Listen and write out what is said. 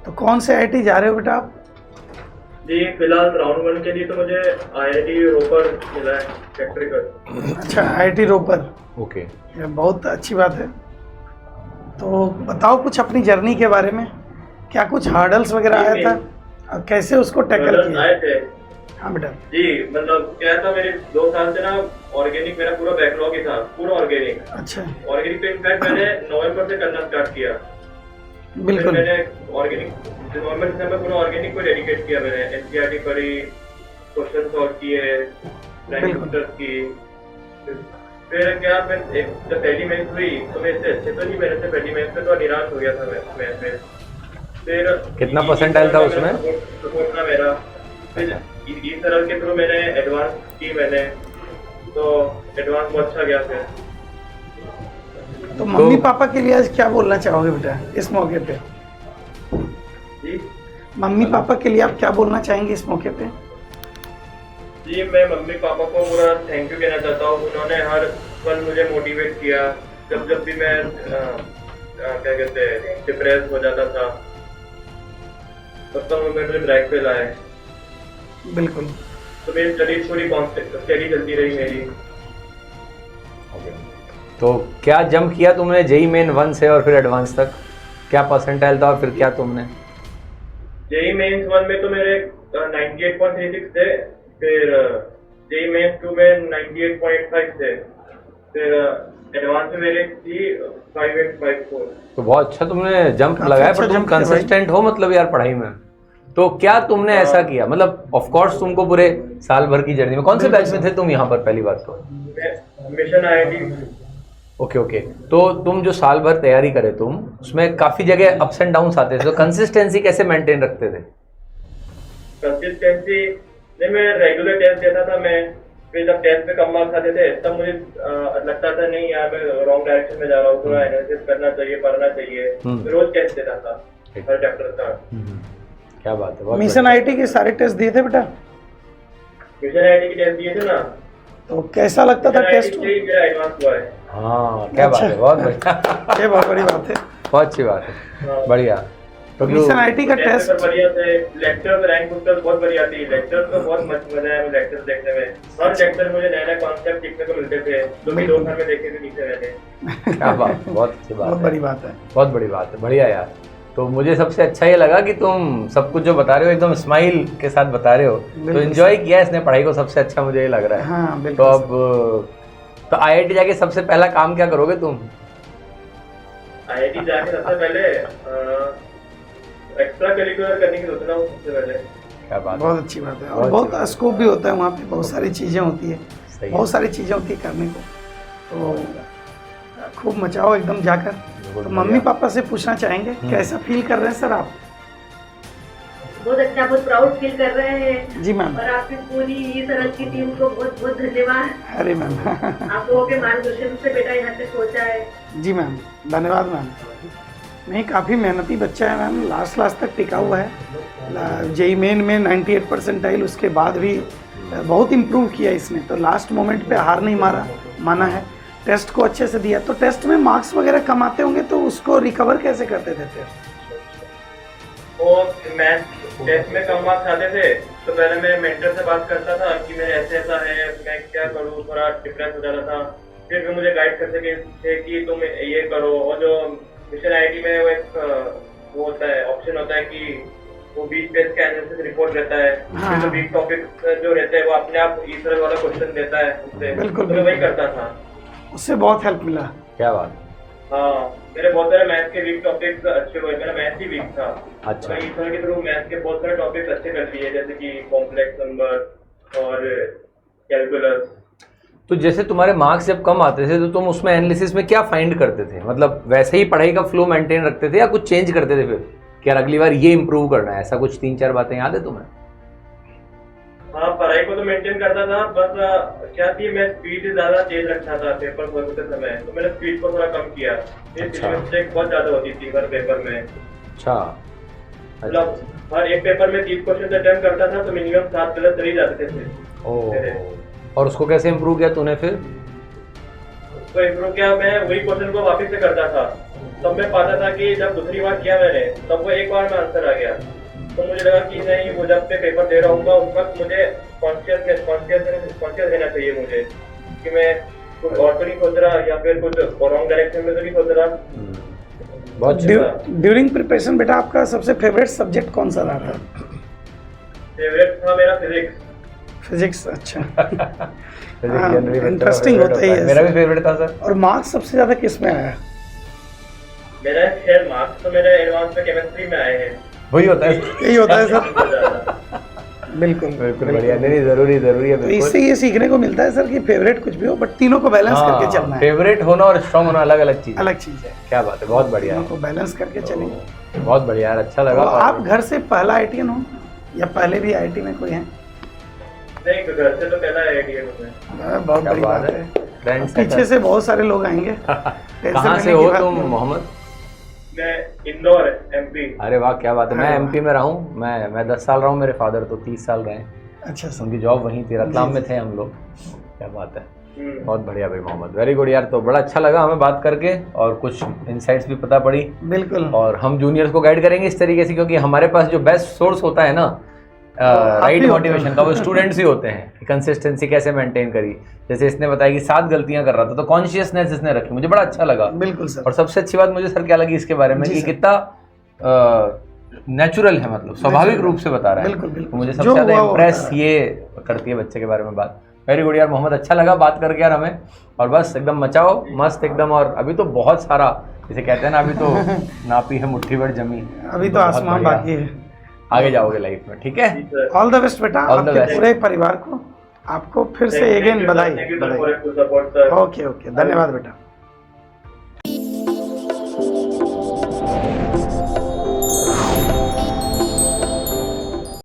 तो कौन से आईआईटी जा रहे हो बेटा आप? जी फिलहाल राउंड 1 के लिए तो मुझे आईआईटी रोपर मिला है इलेक्ट्रिकल। अच्छा, आईआईटी रोपर। ओके। ये बहुत अच्छी बात है। तो बताओ कुछ अपनी जर्नी के बारे में, क्या कुछ हार्डल्स वगैरह आया था और कैसे उसको टैकल आए किया? थे हाँ बेटा। जी, मतलब क्या था, मेरे 2 साल से ना ऑर्गेनिक मेरा पूरा बैकलॉग ही था, पूरा ऑर्गेनिक। अच्छा, ऑर्गेनिक पे इनफैक्ट मैंने नवंबर से करना स्टार्ट किया। बिल्कुल। मैंने ऑर्गेनिक नवंबर से मैं पूरा ऑर्गेनिक को डेडिकेट किया। मैंने एनसीईआरटी पढ़ी, क्वेश्चन सॉल्व किए, फ्लाइंग बुस्टर्स की। फिर क्या, फिर एक जब पहली मैच हुई तो मैं इससे अच्छे तो नहीं, मेरे से पहली मैच पे तो निराश हो गया था मैच में। फिर कितना परसेंटाइल था उसमें? सपोर्ट था मेरा। फिर इस तरह के थ्रू मैंने एडवांस की, मैंने तो एडवांस बहुत अच्छा गया। फिर तो मम्मी पापा के लिए आज क्या बोलना चाहोगे बेटा इस मौके पे? जी मम्मी पापा के लिए आप क्या बोलना चाहेंगे इस मौके पे? जी, मैं मम्मी पापा को पूरा थैंक यू कहना चाहता हूँ। उन्होंने हर पल मुझे मोटिवेट किया। जब भी मैं क्या कहते हैं डिप्रेस हो जाता था तब तक वो मेरे ब्रेक पे लाए। बिल्कुल। तो मेरी स्टडी पूरी स्टडी चलती रही मेरी। तो क्या जंप किया तुमने जेई मेन 1 से और फिर एडवांस तक? क्या परसेंटाइल था और फिर क्या तुमने? जेई मेन्स 1 में तो मेरे 98.36 थे। फिर जेई मेन्स 2 में 98.85 थे। फिर एडवांस में मेरे थी 5854। तो बहुत अच्छा तुमने जंप काफी लगाया। अच्छा पर तुम jump किया भाई। कंसिस्टेंट हो मतलब यार पढ़ाई में। तो क्या तुमने ऐसा किया, मतलब ऑफ कोर्स तुमको पूरे साल भर की जर्नी में कौन से बैच में थे तुम यहाँ पर पहली बात तो? Mission IIT. Okay okay. तो तुम जो साल भर तैयारी करे तुम, उसमें काफी जगह अप्स एंड डाउन्स आते थे, तो कंसिस्टेंसी कैसे मेंटेन रखते थे? कंसिस्टेंसी नहीं, मैं रेगुलर टेस्ट देता था। मैं फिर जब टेस्ट में कम मार्क्स आते थे तब मुझे लगता था नहीं यार मैं रॉन्ग डायरेक्शन में जा रहा हूँ, थोड़ा एनालिसिस करना चाहिए, पढ़ना चाहिए। रोज टेस्ट देता था हर चैप्टर का। क्या बात है, बहुत मिशन आईआईटी के सारे टेस्ट दिए थे बेटा? मिशन आईआईटी के टेस्ट दिए थे ना। तो कैसा लगता था टेस्ट? मेरा एडवांस हुआ है। हाँ क्या बात है, बहुत बढ़िया। ये बहुत बड़ी बात है। बहुत अच्छी बात है, बढ़िया। तो मिशन आईआईटी का टेस्ट बढ़िया थे। लेक्चर रैंक बुस्टर्स बहुत बढ़िया थी। लेक्चर तो बहुत मजा आया लेक्चर देखने में। हर लेक्चर मुझे नए नए कॉन्सेप्ट सीखने को मिलते थे जो कि 2 साल में देखे थे नीचे मैंने। क्या बात, बहुत अच्छी बात बहुत है, बड़ी बात है। बहुत बड़ी बात है, बढ़िया यार। तो मुझे सबसे अच्छा ये लगा कि तुम सब कुछ जो बता रहे हो एकदम स्माइल के साथ बता रहे हो। तो एंजॉय किया इसने पढ़ाई को, सबसे अच्छा मुझे ये लग रहा है। हाँ तो बिल्कुल। अब तो आईआईटी जाके सबसे पहला काम क्या करोगे तुम? आईआईटी जाके सबसे पहले एक्स्ट्रा करिकुलर करने की सोच रहा हूँ सबसे पहले। क्या बात है, बहुत अच्छी बात है। और बहुत स्कोप भी होता है वहाँ पे, बहुत सारी चीज़ें होती है, सही है। बहुत सारी चीज़ें होती है करने को। तो खूब मचाओ एकदम जाकर। तो मम्मी पापा से पूछना चाहेंगे कैसा फील कर रहे हैं सर आप? बहुत अच्छा, बहुत प्राउड फील कर रहे हैं। जी मैम। और आपकी पूरी ये तरह की टीम को बहुत बहुत धन्यवाद। अरे मैम। आप लोगों के मार्गदर्शन से बेटा यहाँ तक पहुँचा है। जी मैम, धन्यवाद मैम। नहीं, काफ़ी मेहनती बच्चा है मैम, लास्ट तक टिका हुआ है। जेई मेन में 98 परसेंटाइल, उसके बाद भी बहुत इम्प्रूव किया इसने। तो लास्ट मोमेंट पे हार नहीं माना है, टेस्ट को अच्छे से दिया। तो टेस्ट में मार्क्स वगैरह कम आते होंगे तो उसको रिकवर कैसे करते थे टेस्ट? और मैथ टेस्ट में कम मार्क्स आते थे तो पहले मैं मेंटर से बात करता था कि मेरे ऐसा है, मैं क्या करूँ, थोड़ा डिफरेंस हो जाता था। फिर भी मुझे गाइड करते थे कि तुम ये करो। और जो मिशन आईआईटी में वो एक वो होता है, ऑप्शन होता है कि वो वीक बेस्ड का एनालिसिस रिपोर्ट रहता है। हाँ। तो वीक टॉपिक जो रहते हैं वो अपने आप इस तरह वाला क्वेश्चन देता है उससे। बिल्कुल, तो मैं वही करता था। उससे बहुत हेल्प मिला। क्या बात। हाँ, मेरे बहुत सारे मैथ के वीक टॉपिक्स अच्छे हुए। मेरा मैथ ही वीक था। अच्छा। तो इस तरह के थ्रू मैथ के बहुत सारे टॉपिक्स अच्छे कर लिए, जैसे कि कॉम्प्लेक्स नंबर और कैलकुलस। तो जैसे तुम्हारे मार्क्स जब कम आते थे तो तुम उसमें एनालिसिस में क्या फाइंड करते थे? मतलब वैसे ही पढ़ाई का फ्लो मेंटेन रखते थे या कुछ चेंज करते थे फिर कि यार अगली बार ये इंप्रूव करना है? ऐसा कुछ 3-4 बातें याद है तुम्हें? हाँ, पढ़ाई को तो मेंटेन करता था। बस क्या थी, मैं स्पीड ज्यादा तेज रखता था पेपर होते समय। तो मैंने स्पीड को थोड़ा कम किया। अच्छा। मिस्टेक बहुत ज्यादा होती थी हर पेपर में। अच्छा। मतलब हर एक पेपर में 30 क्वेश्चन अटेम्प्ट करता था तो मिनिमम 7 गलत चले जाते थे। ओह, और उसको कैसे इम्प्रूव किया तूने फिर? तो इम्प्रूव किया, मैं वही क्वेश्चन को वापस से करता था तब मैं पाता था कि जब दूसरी बार किया मैंने तब वो एक बार में आंसर आ गया, तो मुझे लगा कि नहीं, वो जब मैं पेपर दे रहा हूँ उस वक्त मुझे कॉन्शियस रहना चाहिए मुझे कि मैं कुछ और तो नहीं सोच रहा या फिर कुछ रॉन्ग डायरेक्शन में तो नहीं सोच रहा। बहुत अच्छा। ड्यूरिंग प्रिपरेशन बेटा आपका सबसे फेवरेट सब्जेक्ट कौन सा रहा था? फेवरेट था मेरा फिजिक्स। फिजिक्स, अच्छा। इंटरेस्टिंग होता ही है। मेरा भी फेवरेट था सर। और मार्क्स सबसे ज्यादा किस में आया? मेरा खैर मार्क्स तो मेरे एडवांस में केमिस्ट्री में आए हैं। वही होता है, यही होता है सर। बिल्कुल बिल्कुल बढ़िया। नहीं, जरूरी है तो बिल्कुल। इससे ये सीखने को मिलता है सर कि फेवरेट कुछ भी हो बट तीनों को बैलेंस करके चलना है। फेवरेट होना और स्ट्रांग होना अलग अलग चीज, अलग चीज है। क्या बात है, बहुत बढ़िया तीनों है। को बैलेंस करके चलेंगे। बहुत बढ़िया यार, अच्छा तो लगा। आप घर से पहला आईटीएन हो या पहले भी आईटी में कोई है? नहीं, घर से तो पहला आईटीएन में। बहुत क्या बड़ी बात बात है। है। फ्रेंड्स पीछे से बहुत सारे लोग आएंगे। कहाँ से हो तुम मोहम्मद? मैं इंदौर, एमपी। अरे वाह, क्या बात है। मैं एमपी में रहा हूँ। मैं 10 साल रहा हूँ, मेरे फादर तो 30 साल रहे। अच्छा सर। उनकी जॉब वहीं थी, रतलाम में थे हम लोग। क्या बात है, बहुत बढ़िया भाई मोहम्मद, वेरी गुड यार। तो बड़ा अच्छा लगा हमें बात करके और कुछ इंसाइट्स भी पता पड़ी। बिल्कुल। और हम जूनियर्स को गाइड करेंगे इस तरीके से, क्योंकि हमारे पास जो बेस्ट सोर्स होता है ना राइट मोटिवेशन का, वो स्टूडेंट्स ही होते हैं। कंसिस्टेंसी कैसे मेंटेन करी, जैसे इसने बताया कि 7 गलतियां कर रहा था तो कॉन्शियसनेस इसने रखी, मुझे बड़ा अच्छा लगा। बिल्कुल सर। और सबसे अच्छी बात मुझे सर क्या लगी इसके बारे में कि कितना नेचुरल है, मतलब स्वाभाविक रूप से बता रहा है। बिल्कुल बिल्कुल। तो मुझे सबसे ज्यादा इम्प्रेस ये करती है बच्चे के बारे में बात। वेरी गुड यार मोहम्मद, अच्छा लगा बात करके यार हमें। और बस एकदम मचाओ मस्त एकदम। और अभी तो बहुत सारा, जैसे कहते हैं ना, अभी तो नापी है मुट्ठी भर जमी, अभी तो आसमान बाकी है। आगे जाओगे लाइफ में, ठीक है। ऑल द बेस्ट बेटा, All the आपके best. पूरे परिवार को। आपको फिर से अगेन बधाई। Thank you sir for support sir. Okay okay, धन्यवाद बेटा।